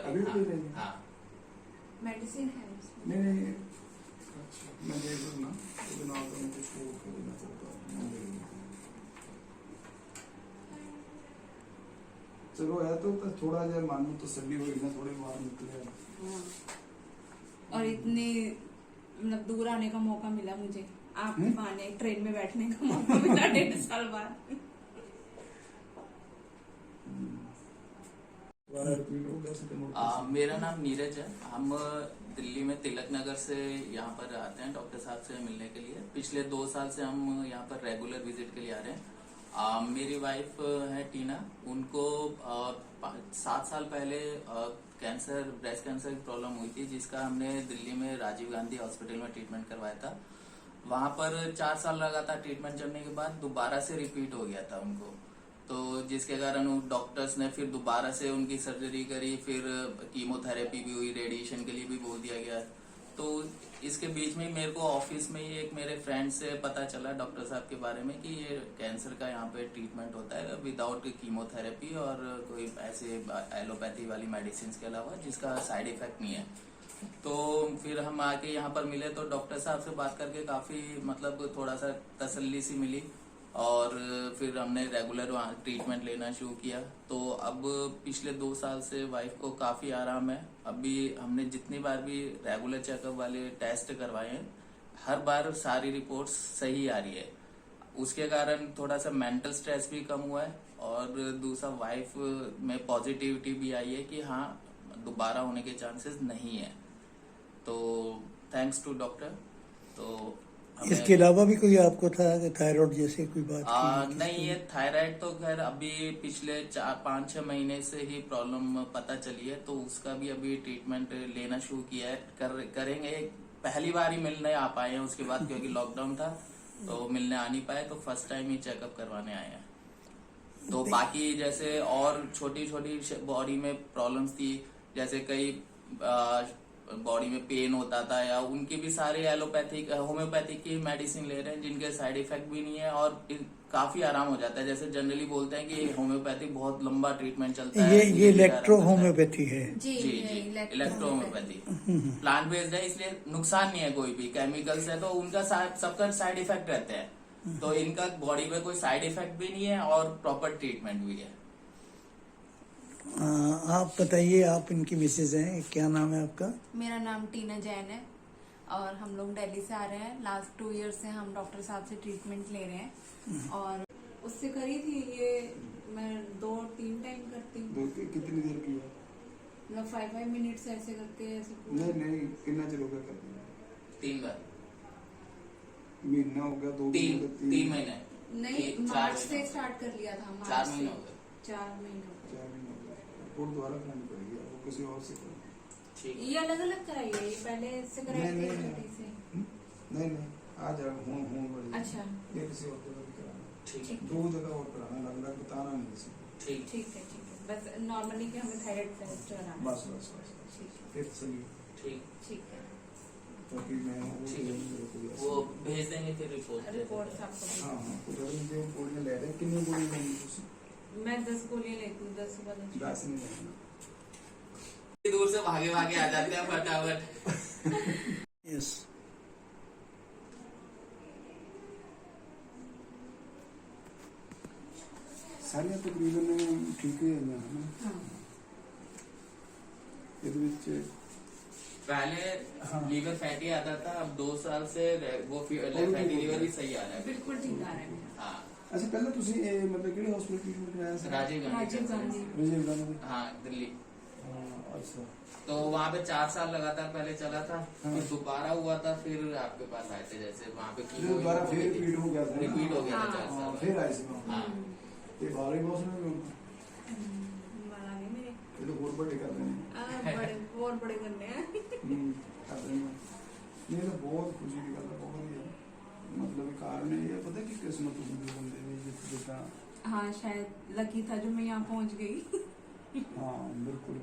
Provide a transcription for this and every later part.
अभी भी रहेगी? हाँ मेडिसिन है उसमें। नहीं अच्छा मैं देख लूँ ना, तो बिना तो मुझे छोड़ के देना पड़ता है, मैं देख लूँ। चलो है तो थोड़ा जब मानो तो सभी हुई ना, थोड़े बाहर निकले। हाँ। और इतनी मतलब दूर आने का मौका मिला मुझे, आपके बहाने ट्रेन में बैठने का मौका मिला 1.5 साल बाद। मेरा नाम नीरज है। हम दिल्ली में तिलक नगर से यहाँ पर आते हैं डॉक्टर साहब से मिलने के लिए। पिछले 2 साल से हम यहाँ पर रेगुलर विजिट के लिए आ रहे हैं। मेरी वाइफ है टीना, उनको 7 साल पहले कैंसर, ब्रेस्ट कैंसर की प्रॉब्लम हुई थी, जिसका हमने दिल्ली में राजीव गांधी हॉस्पिटल में ट्रीटमेंट करवाया था। वहां पर 4 साल लगातार ट्रीटमेंट चलने के बाद दोबारा से रिपीट हो गया था उनको, तो जिसके कारण डॉक्टर्स ने फिर दोबारा से उनकी सर्जरी करी, फिर कीमोथेरेपी भी हुई, रेडिएशन के लिए भी बोल दिया गया। तो इसके बीच में मेरे को ऑफिस में ही एक मेरे फ्रेंड से पता चला डॉक्टर साहब के बारे में कि ये कैंसर का यहाँ पे ट्रीटमेंट होता है विदाउट कीमोथेरेपी और कोई ऐसे एलोपैथी वाली मेडिसिन के अलावा, जिसका साइड इफेक्ट नहीं है। तो फिर हम आके यहाँ पर मिले तो डॉक्टर साहब से बात करके काफी मतलब थोड़ा सा तसल्ली सी मिली, और फिर हमने रेगुलर ट्रीटमेंट लेना शुरू किया। तो अब पिछले 2 साल से वाइफ को काफी आराम है। अभी हमने जितनी बार भी रेगुलर चेकअप वाले टेस्ट करवाए हैं, हर बार सारी रिपोर्ट्स सही आ रही है। उसके कारण थोड़ा सा मेंटल स्ट्रेस भी कम हुआ है, और दूसरा वाइफ में पॉजिटिविटी भी आई है कि हाँ दोबारा होने के चांसेस नहीं है। तो थैंक्स टू डॉक्टर। तो इसके अलावा भी कोई आपको था थायराइड जैसे कोई बात नहीं, ये थायराइड तो खैर अभी पिछले 4-5-6 महीने से ही प्रॉब्लम पता चली है, तो उसका भी अभी ट्रीटमेंट लेना शुरू किया है। करेंगे। पहली बार ही मिलने आ पाए हैं उसके बाद, क्योंकि लॉकडाउन था तो मिलने आ नहीं पाए, तो फर्स्ट टाइम ही चेकअप करवाने आए हैं। तो बाकी जैसे और छोटी छोटी बॉडी में प्रॉब्लम्स थी, जैसे कई बॉडी में पेन होता था, या उनके भी सारे एलोपैथिक होम्योपैथिक की मेडिसिन ले रहे हैं, जिनके साइड इफेक्ट भी नहीं है और काफी आराम हो जाता है। जैसे जनरली बोलते हैं कि होम्योपैथिक बहुत लंबा ट्रीटमेंट चलता है, ये इलेक्ट्रो होम्योपैथी है। जी इलेक्ट्रो होम्योपैथी प्लांट बेस्ड है, इसलिए नुकसान नहीं है कोई भी। केमिकल्स है तो उनका सबका साइड इफेक्ट रहते हैं, तो इनका बॉडी में कोई साइड इफेक्ट भी नहीं है और प्रॉपर ट्रीटमेंट भी है। आप बताइए, आप इनकी मिसेज हैं, क्या नाम है आपका? मेरा नाम टीना जैन है, और हम लोग दिल्ली से आ रहे हैं। लास्ट 2 ईयर से हम डॉक्टर साहब से ट्रीटमेंट ले रहे हैं, और उससे करी थी ये मैं 2-3 टाइम करती हूँ। कितनी देर की है? मतलब 5 मिनट्स ऐसे करके ऐसे नहीं कितना चल हो गया करते हैं? 3 बार। महीना हो गया? 3 महीने नहीं, मार्च से स्टार्ट कर लिया था। 4 महीने हो गए। 4 महीने हो गए। रिपोर्ट दोबारा करानी पड़ेगी, वो किसी और से करानी। ठीक। ये अलग अलग कराइए, ये पहले से कराई थी छोटी से। नहीं आ जाएगा, हूँ बढ़िया। अच्छा, ये किसी और जगह भी कराना। ठीक। 2 जगह और कराना, अलग अलग बताना नहीं किसी को। ठीक है। बस नॉर्मली कि हमें थायराइड टेस्ट कराना है। बस ठीक है। फिर सही। ठीक है। तो फिर मैं वो भेज देंगे फिर रिपोर्ट आपको। हाँ कुछ जो गोलियाँ ले रहे हैं, कितनी गोलियाँ लेंगे? मैं 10 गोलियाँ लेती हूँ, 10 सुबह 10 नहीं लेना। दूर से भागे भागे आ जाते हैं फटाफट। यस। सारियां तकरीबन ठीक ही है ना। हाँ। पहले लीवर फैटी आता था, अब 2 साल से वो फैटी लीवर भी सही आ रहा है। बिल्कुल ठीक आ रहा है मेरा। हाँ। अच्छा पहले तुसी मतलब किहड़े हॉस्पिटल ट्रीटमेंट कराया था? राजीव गांधी। राजीव गांधी। हाँ दिल्ली। अच्छा। तो वहाँ पे 4 साल लगातार पहले चला था, हाँ। फिर दोबारा हुआ था, फिर आपके पास आए थे। जैसे वहाँ पे दोबारा फिर रिपीट हो गया था। रिपीट हो गया था 4 हाँ, साल। फिर आए थे। हाँ। ये बाहरी बॉस में बड़ा नहीं मेरे। ये तो बहुत बड़े कर रहे हैं। बड़े बहुत बड़े करने हैं। कर रहे हैं। ये तो बहुत खुशी की गल है, बहुत ही मतलब कारण है ये, पता है कि किस्मत उसी बंदे ने जितना। हाँ शायद लकी था जो मैं यहाँ पहुँच गई। हाँ बिल्कुल।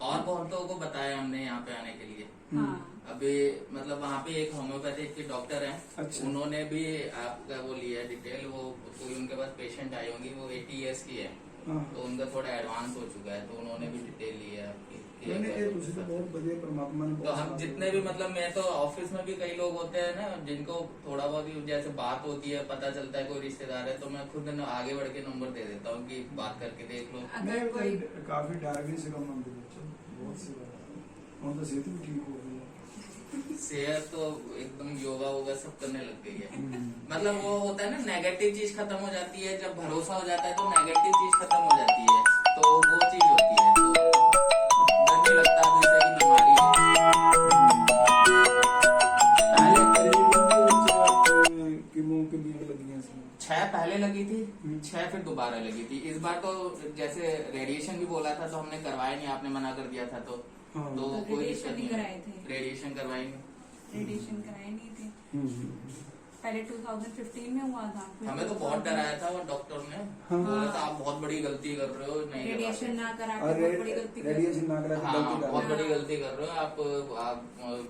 और बहुतों को बताया हमने यहाँ पे आने के लिए। हाँ। अभी मतलब वहाँ पे एक होम्योपैथिक के डॉक्टर हैं। अच्छा। उन्होंने भी आपका वो लिया डिटेल, वो कोई उनके पास पेशेंट आई होंगी, वो 80 ईयर्स की है, हाँ। तो उनका थोड़ा एडवांस हो चुका है, तो उन्होंने भी डिटेल ली है आपकी। नहीं ये तुझे तो बहुत बढ़िया परमात्मा ने तो बहुत हम साथ जितने भी मतलब मैं तो ऑफिस में भी कई लोग होते हैं ना जिनको थोड़ा बहुत ही जैसे बात होती है, पता चलता है कोई रिश्तेदार है, तो मैं खुद आगे बढ़ के नंबर दे देता हूँ कि बात करके देख लो। मैं अगर कोई काफी डायबिटीज से कम नंबर बच्चे बहुत सी बात और तो सेहत भी ठीक हो गई है। सेहत तो एकदम योगा वोगा सब करने लग गई है। मतलब वो होता है ना, नेगेटिव चीज खत्म हो जाती है जब भरोसा हो जाता है, तो नेगेटिव चीज खत्म हो जाती है, तो वो चीज होती है। तो डर नहीं लगता अभी से कि बीमारी है। कीमो की बीमारी लगी है इसमें 6 पहले लगी थी, 6 फिर दोबारा लगी थी। इस बार तो जैसे रेडिएशन भी बोला था तो हमने करवाया नहीं, आपने मना कर दिया था, तो हाँ। तो कोई रेडिएशन दिक्कत नहीं नहीं कराए थे। रेडिएशन करवाएंगे। रेडिएशन कराए नहीं थे। पहले 2015 में हुआ था। फिर हमें तो बहुत डराया था वो डॉक्टर ने, हाँ। बोला था आप बहुत बड़ी गलती कर रहे हो, नहीं रेडिएशन ना करा के और बहुत बड़ी गलती कर रेडिएशन ना करा के हाँ गलती कर बहुत रहे बड़ी गलती कर रहे हो आप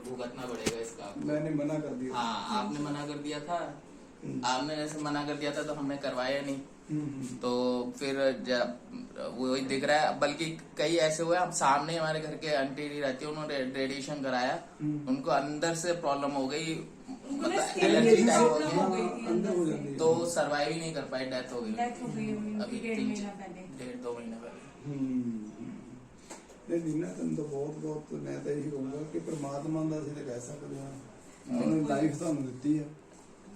भुगतना पड़ेगा इसका हैं। आपको। मैंने मना कर दिया। हाँ आपने मना कर दिया था, आपने ऐसे मना कर दिया था तो हमने करवाया नहीं। तो फिर जब वो दिख रहा है, बल्कि कई ऐसे हुए, हम सामने हमारे घर के आंटी रहती है, उन्होंने रेडिएशन कराया, उनको अंदर से प्रॉब्लम हो गई, मतलब एलर्जी टाइप हो गई, अंदर हो जाती है। तो सर्वाइव ही नहीं कर पाई, डेथ हो गई। डेथ हो गई उनकी अभी 1.5 महीना पहले। 1.5-2 महीना पहले। नहीं दीना तुम तो बहुत मैं तो यही कहूंगा कि परमात्मा ਦਾ ਅਸੀਂ ਤਾਂ ਕਹਿ ਸਕਦੇ ਹਾਂ ਉਹਨੇ ਲਾਈਫ ਤੁਹਾਨੂੰ ਦਿੱਤੀ ਹੈ।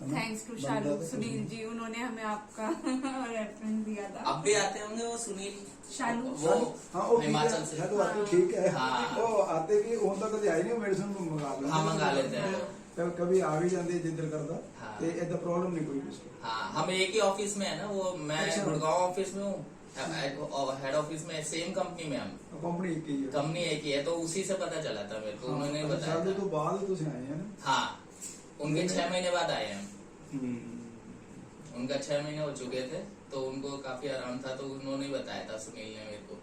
थैंक्स टू शालू सुनील जी, उन्होंने हमें आपका रेफरेंस दिया था। अब भी आते होंगे वो सुनील शालू वो हाँ वो हिमाचल से। है तो आते ठीक है। हाँ। वो आते भी ਹੁਣ ਤਾਂ ਕਦੇ ਆਈ ਨਹੀਂ ਮੈਡੀਸਨ ਮੰਗਾ ਲੈਂਦੇ। हाँ मंगा लेते हैं। तो कभी आ भी ਜਾਂਦੇ ਜਿੱਧਰ ਕਰਦਾ हाँ। ਤੇ ਇਹਦਾ ਪ੍ਰੋਬਲਮ ਨਹੀਂ ਕੋਈ ਕਿਸੇ हाँ हम एक ही ऑफिस में है ना, वो मैं अच्छा। गुड़गांव ऑफिस में हूँ, हेड ऑफिस में, सेम कंपनी में हम, ਕੰਪਨੀ ਇੱਕ ਹੀ ਹੈ। कंपनी एक ही है, तो उसी से पता चला था मेरे को, उन्होंने बताया शादी था। तो बाद ਤੁਸੀਂ ਆਏ हैं ना। हाँ उनके 6 महीने बाद आए हम, उनका 6 महीने हो चुके थे, तो उनको काफी आराम था, तो उन्होंने बताया था सुनील ने मेरे को।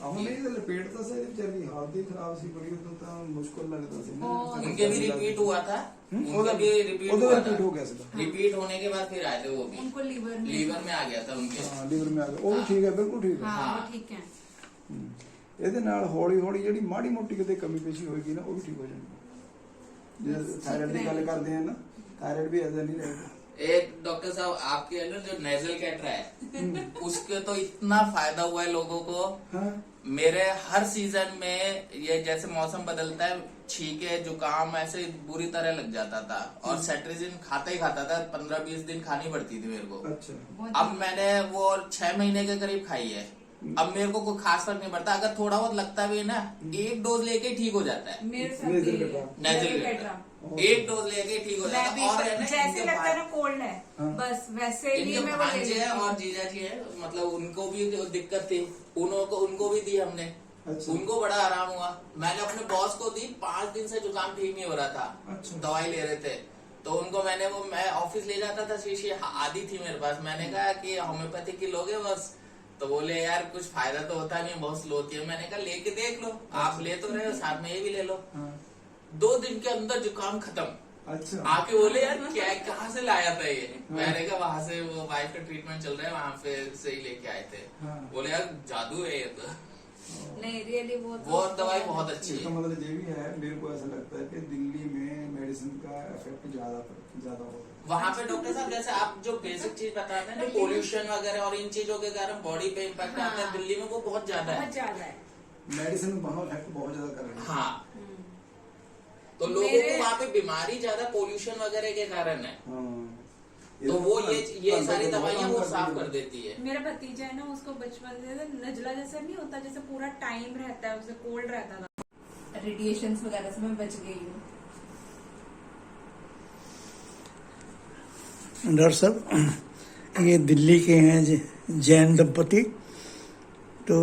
ਆਹ ਨਹੀਂ ਤੇ ਲਪੇਟ ਤਾਂ ਸੇ ਵਿਚਾਰੀ ਹਾਲਤ ਹੀ ਖਰਾਬ ਸੀ ਬੜੀ, ਉਦੋਂ ਤਾਂ ਮੁਸ਼ਕਲ ਲੱਗਦਾ ਸੀ ਨਾ। उनके भी रिपीट हुआ था, उनका भी रिपीट ਉਹਦਾ हुआ रिपीट हो था, गया सीधा। रिपीट होने के बाद फिर आए थे वो भी, उनको लीवर लीवर में आ गया था उनके। ਹਾਂ ਲੀਵਰ में आ गया, ਉਹ ਵੀ ਠੀਕ ਹੈ, ਬਿਲਕੁਲ ਠੀਕ ਹੈ। हाँ हाँ। वो ठीक है। ਇਹਦੇ ਨਾਲ ਹੌਲੀ ਹੌਲੀ ਜਿਹੜੀ ਮਾੜੀ ਮੋਟੀ ਕਿਤੇ ਕਮੀ ਪੇਸ਼ੀ ਹੋਏਗੀ ਨਾ ਉਹ ਵੀ ਠੀਕ ਹੋ ਜਾਣੀ। ਜੇ ਥਾਇਰਾਇਡ ਦੀ ਗੱਲ ਕਰਦੇ ਆ ਨਾ, ਥਾਇਰਾਇਡ ਵੀ ਐਸਾ नहीं रहेगा। एक डॉक्टर साहब आपके है ना जो नेजल कैटरा है उसके तो इतना फायदा हुआ है लोगों को। हाँ मेरे हर सीजन में ये जैसे मौसम बदलता है, छींके जुकाम ऐसे बुरी तरह लग जाता था, और सेट्रिजिन खाता ही खाता था, 15-20 दिन खानी पड़ती थी मेरे को। अच्छा अब मैंने वो 6 महीने के करीब खाई है, अब मेरे को कोई खास फर्क नहीं पड़ता। अगर थोड़ा बहुत लगता भी है ना, एक डोज लेके ही ठीक हो जाता है। मेरे साथ नेजल भी है। Catarrh. Nasal nasal catarrh. Catarrh. एक डोज लेके ही ठीक हो मैं जाता भी है। और है ना जैसे इनके लगता है ना भाई- कोल्ड है, हाँ। बस वैसे ही इनके मैं वो ले भांजे लेती है हूँ। और जीजा जी है, मतलब उनको भी जो दिक्कत थी, उनको भी दी हमने, अच्छा। उनको बड़ा आराम हुआ। मैंने अपने बॉस को दी, 5 दिन से जुकाम ठीक नहीं हो रहा था, अच्छा। दवाई ले रहे थे, तो उनको मैंने वो मैं ऑफिस ले जाता था, शीशी आधी थी मेरे पास, मैंने कहा कि होम्योपैथिक की लोगे बस, तो बोले यार कुछ फायदा तो होता नहीं, बहुत स्लो होती है। मैंने कहा लेके देख लो, आप ले तो रहे हो, साथ में ये भी ले लो। हाँ 2 दिन के अंदर जुकाम खत्म। अच्छा आके बोले यार क्या कहाँ से लाया था ये? मैंने कहा वहां से, वो वाइफ का ट्रीटमेंट चल रहा है वहां पे से ही लेके आए थे। हाँ। बोले यार जादू है ये तो। नहीं रियली वो दवाई बहुत अच्छी इसका है। मतलब ये भी है, मेरे को ऐसा लगता है कि दिल्ली में मेडिसिन का इफेक्ट ज्यादा होगा। वहाँ पे डॉक्टर साहब जैसे आप जो बेसिक चीज बताते हैं ना, पोल्यूशन वगैरह और इन चीजों के कारण बॉडी पे इम्पैक्ट आता है, दिल्ली में वो बहुत ज्यादा है। बहुत ज्यादा है। मेडिसिन वहाँ इफेक्ट बहुत ज्यादा कर रही है। हाँ तो लोगों को वहाँ पे बीमारी ज्यादा पोल्यूशन वगैरह के कारण है, हाँ। तो वो ये सारी दवाइयाँ वो साफ कर देती है। मेरा भतीजा है ना, उसको बचपन से नजला जैसा नहीं होता, जैसे पूरा टाइम रहता है, उसे कोल्ड रहता था। रेडिएशन वगैरह से मैं बच गई हूँ। डॉक्टर साहब ये दिल्ली के हैं जैन दंपति, तो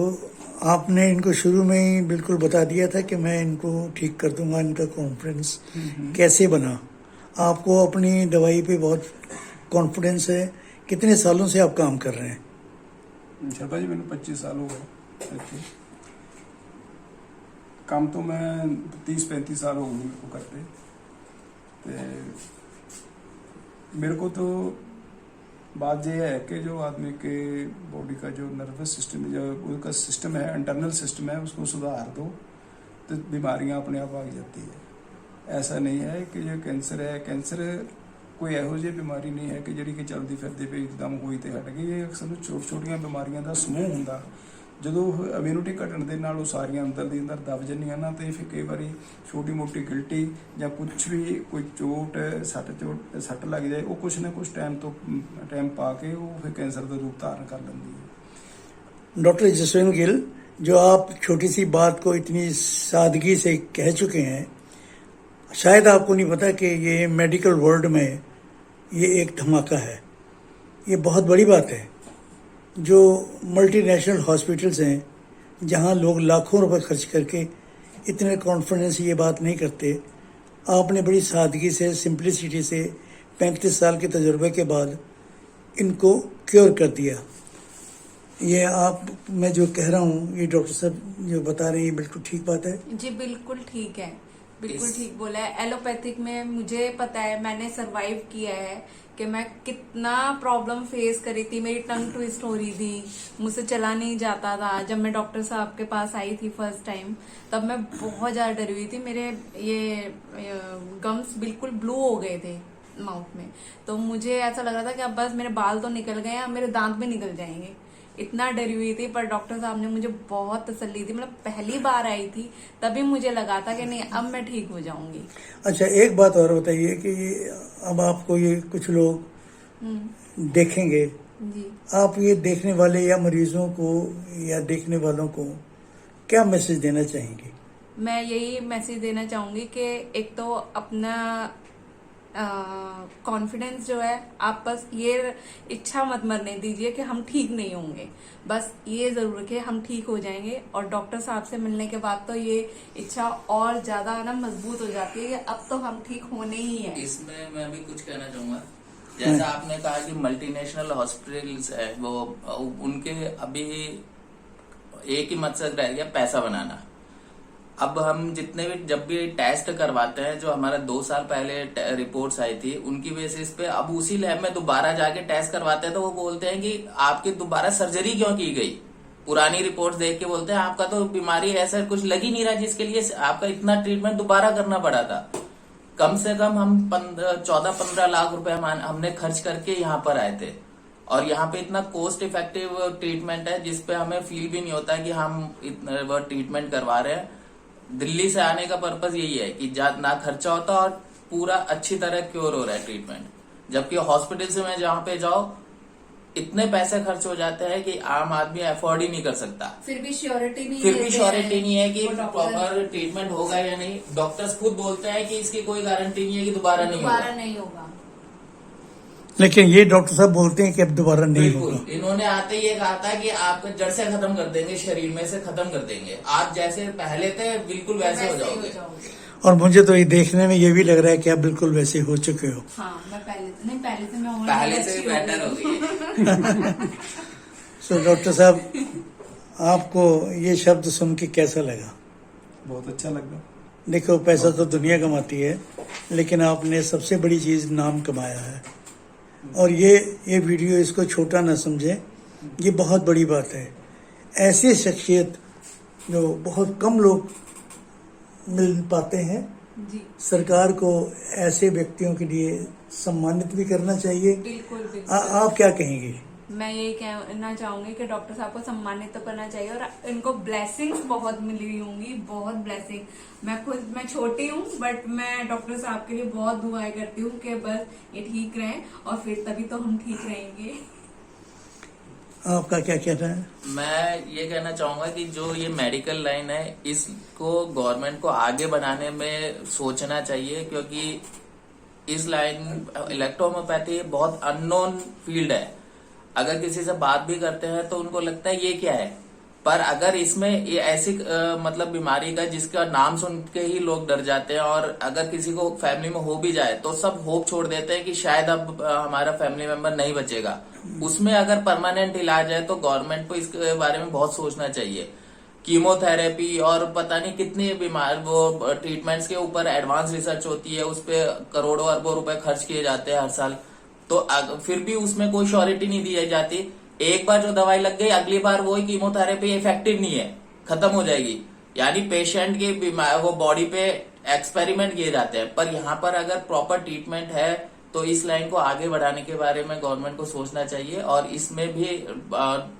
आपने इनको शुरू में ही बिल्कुल बता दिया था कि मैं इनको ठीक कर दूंगा। इनका कॉन्फिडेंस कैसे बना? आपको अपनी दवाई पे बहुत कॉन्फिडेंस है। कितने सालों से आप काम कर रहे हैं? शर्मा जी मैंने 25 साल हो गए करके। काम तो मैं 30-35 साल हो गए मेरे को करते। ते मेरे को तो बात यह है कि जो आदमी के बॉडी का जो नर्वस सिस्टम, जो उसका सिस्टम है, इंटरनल सिस्टम है, उसको सुधार दो तो बीमारियां अपने आप आ जाती है। ऐसा नहीं है कि जो कैंसर है, कैंसर कोई ਇਹੋ ਜਿਹੀ बीमारी नहीं है कि ਜਿਹੜੀ ਕਿ ਚਲਦੀ ਫਿਰਦੀ ਪਈ ਇੱਕਦਮ ਹੋਈ ਤੇ ਹਟ ਗਈ। ਇਹ ਅਕਸਰ ਛੋਟੀਆਂ ਬਿਮਾਰੀਆਂ ਦਾ ਸਮੂਹ ਹੁੰਦਾ। ਜਦੋਂ ਇਮਿਊਨਿਟੀ ਘਟਣ ਦੇ ਨਾਲ ਉਹ ਸਾਰੀਆਂ ਅੰਦਰ ਦੀ ਅੰਦਰ ਦਬ ਜਾਂਦੀਆਂ ਨਾ, ਤੇ ਫਿਰ ਕਈ ਵਾਰੀ ਛੋਟੀ ਮੋਟੀ ਗਿਲਟੀ ਜਾਂ ਕੁਝ ਵੀ ਕੋਈ ਚੋਟ ਸੱਟ ਲੱਗ ਜਾਏ, ਉਹ ਕੁਛ ਨਾ ਕੁਛ ਟਾਈਮ ਪਾ ਕੇ ਉਹ ਫਿਰ ਕੈਂਸਰ ਦਾ ਰੂਪ ਧਾਰਨ ਕਰ ਲੈਂਦੀ ਹੈ। डॉक्टर जसवंत गिल, जो आप छोटी सी बात को इतनी सादगी से कह चुके हैं, शायद आपको नहीं पता कि ये मेडिकल वर्ल्ड में ये एक धमाका है। ये बहुत बड़ी बात है। जो मल्टीनेशनल हॉस्पिटल्स हैं, जहां लोग लाखों रुपए खर्च करके इतने कॉन्फिडेंस से ये बात नहीं करते, आपने बड़ी सादगी से, सिंप्लिसिटी से 35 साल के तजुर्बे के बाद इनको क्योर कर दिया। ये आप, मैं जो कह रहा हूँ, ये डॉक्टर साहब जो बता रहे हैं, ये बिल्कुल ठीक बात है। जी बिल्कुल ठीक है, बिल्कुल ठीक बोला है। एलोपैथिक में मुझे पता है, मैंने सरवाइव किया है कि मैं कितना प्रॉब्लम फेस करी थी। मेरी टंग ट्विस्ट हो रही थी, मुझसे चला नहीं जाता था। जब मैं डॉक्टर साहब के पास आई थी फर्स्ट टाइम, तब मैं बहुत ज्यादा डरी हुई थी। मेरे ये गम्स बिल्कुल ब्लू हो गए थे माउथ में, तो मुझे ऐसा लग रहा था कि अब बस मेरे बाल तो निकल गए, अब मेरे दांत भी निकल जाएंगे। इतना डरी हुई थी, पर डॉक्टर साहब ने मुझे बहुत तसल्ली दी। मतलब पहली बार आई थी तभी मुझे लगा था कि नहीं, अब मैं ठीक हो जाऊंगी। अच्छा, एक बात और बताइए कि अब आपको ये कुछ लोग देखेंगे, जी आप ये देखने वाले या मरीजों को या देखने वालों को क्या मैसेज देना चाहेंगे? मैं यही मैसेज देना चाहूंगी कि एक तो अपना कॉन्फिडेंस जो है, आप बस ये इच्छा मत मरने दीजिए कि हम ठीक नहीं होंगे। बस ये जरूर रखिए हम ठीक हो जाएंगे। और डॉक्टर साहब से मिलने के बाद तो ये इच्छा और ज्यादा ना मजबूत हो जाती है कि अब तो हम ठीक होने ही है। इसमें मैं भी कुछ कहना चाहूंगा। जैसा आपने कहा कि मल्टीनेशनल हॉस्पिटल्स है, वो उनके अभी एक ही मकसद रह गया, पैसा बनाना। अब हम जितने भी जब भी टेस्ट करवाते हैं, जो हमारा 2 साल पहले रिपोर्ट्स आई थी, उनकी बेसिस पे अब उसी लैब में दोबारा जाके टेस्ट करवाते हैं, तो वो बोलते हैं कि आपकी दोबारा सर्जरी क्यों की गई। पुरानी रिपोर्ट्स देख के बोलते हैं आपका तो बीमारी ऐसा कुछ लग ही नहीं रहा जिसके लिए आपका इतना ट्रीटमेंट दोबारा करना पड़ा था। कम से कम हम 14-15 लाख रुपए हमने खर्च करके यहाँ पर आए थे, और यहाँ पे इतना कॉस्ट इफेक्टिव ट्रीटमेंट है जिसपे हमें फील भी नहीं होता कि हम इतना ट्रीटमेंट करवा रहे हैं। दिल्ली से आने का पर्पज यही है कि ना खर्चा होता और पूरा अच्छी तरह क्योर हो रहा है ट्रीटमेंट। जबकि हॉस्पिटल से मैं जहाँ पे जाओ, इतने पैसे खर्च हो जाते हैं कि आम आदमी अफोर्ड ही नहीं कर सकता। फिर भी श्योरिटी नहीं है कि प्रॉपर ट्रीटमेंट होगा या नहीं। डॉक्टर्स खुद बोलते हैं कि इसकी कोई गारंटी नहीं है कि दोबारा नहीं होगा। लेकिन ये डॉक्टर साहब बोलते हैं कि अब दोबारा नहीं होगा। इन्होंने आते ही ये कहा था कि आपको जड़ से खत्म कर देंगे, शरीर में से खत्म कर देंगे, आप जैसे पहले थे बिल्कुल वैसे हो जाओगे। और मुझे तो ये देखने में ये भी लग रहा है कि आप बिल्कुल वैसे हो चुके हो। हाँ, मैं पहले से बेटर हो गई। सो डॉक्टर साहब, आपको ये शब्द सुन के कैसा लगा? बहुत अच्छा लगा। देखो, पैसा तो दुनिया कमाती है, लेकिन आपने सबसे बड़ी चीज नाम कमाया है। और ये वीडियो इसको छोटा ना समझे, ये बहुत बड़ी बात है। ऐसी शख्सियत जो बहुत कम लोग मिल पाते हैं, जी सरकार को ऐसे व्यक्तियों के लिए सम्मानित भी करना चाहिए। बिल्कुल आप क्या कहेंगे? मैं यही कहना चाहूंगी कि डॉक्टर साहब को सम्मानित तो करना चाहिए, और इनको ब्लेसिंग्स बहुत मिली होंगी, बहुत ब्लेसिंग। मैं छोटी हूँ, बट मैं डॉक्टर साहब के लिए बहुत दुआएं करती हूँ कि बस ये ठीक रहें, और फिर तभी तो हम ठीक रहेंगे। आपका क्या कहना है? मैं ये कहना चाहूंगा कि जो ये मेडिकल लाइन है, इसको गवर्नमेंट को आगे बढ़ाने में सोचना चाहिए, क्योंकि इस लाइन इलेक्ट्रोहोम्योपैथी बहुत अननोन फील्ड है। अगर किसी से बात भी करते हैं तो उनको लगता है ये क्या है, पर अगर इसमें ये ऐसी मतलब बीमारी का जिसका नाम सुन के ही लोग डर जाते हैं, और अगर किसी को फैमिली में हो भी जाए तो सब होप छोड़ देते हैं कि शायद अब हमारा फैमिली मेंबर नहीं बचेगा। उसमें अगर परमानेंट इलाज है तो गवर्नमेंट को इसके बारे में बहुत सोचना चाहिए। कीमोथेरेपी और पता नहीं कितनी बीमार वो ट्रीटमेंट्स के ऊपर एडवांस रिसर्च होती है, उस पर करोड़ों अरबों रुपए खर्च किए जाते हैं हर साल। तो फिर भी उसमें कोई श्योरिटी नहीं दी जाती। एक बार जो दवाई लग गई, अगली बार वही कीमोथेरेपी इफेक्टिव नहीं है, खत्म हो जाएगी। यानी पेशेंट की वो बॉडी पे एक्सपेरिमेंट किए जाते हैं। पर यहाँ पर अगर प्रॉपर ट्रीटमेंट है तो इस लाइन को आगे बढ़ाने के बारे में गवर्नमेंट को सोचना चाहिए और इसमें भी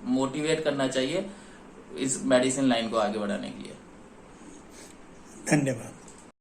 मोटिवेट करना चाहिए इस मेडिसिन लाइन को आगे बढ़ाने के लिए। धन्यवाद।